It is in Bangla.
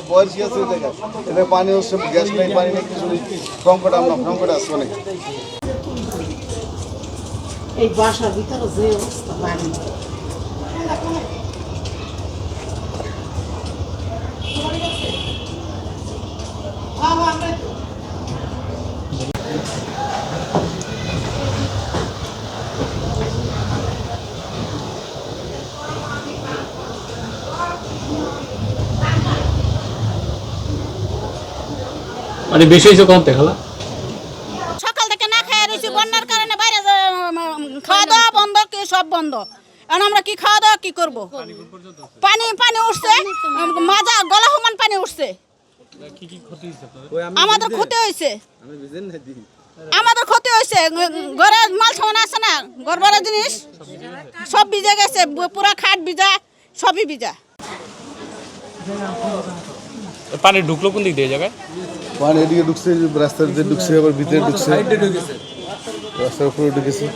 বয়সী আছে এটা পানি হচ্ছে গ্যাস নেই পানি নেই কিছু নেই সংকট আসছে অনেক এই বাসার ভিতরে যে অবস্থা পানি মানে বেশি হয়েছে কম দেখালা সকাল থেকে না খেয়ে রয়েছি বন্যার কারণে বাইরে খাওয়া দাওয়া বন্ধ কি সব বন্ধ এখন আমরা কি খাওয়া দাওয়া কি করবো পানি উঠছে মাজা গলা সমান পানি উঠছে আমাদের ক্ষতি হয়েছে ঘরের মাল সামান আছে না ঘর ভরা জিনিস সব ভিজে গেছে পুরা খাট ভিজা সবই ভিজা পানি ঢুকলো কোন দিক দিয়ে জায়গায় পানি এদিকে ঢুকছে রাস্তার যে ঢুকছে আবার ভিতরে ঢুকছে রাস্তার উপরে ঢুকেছে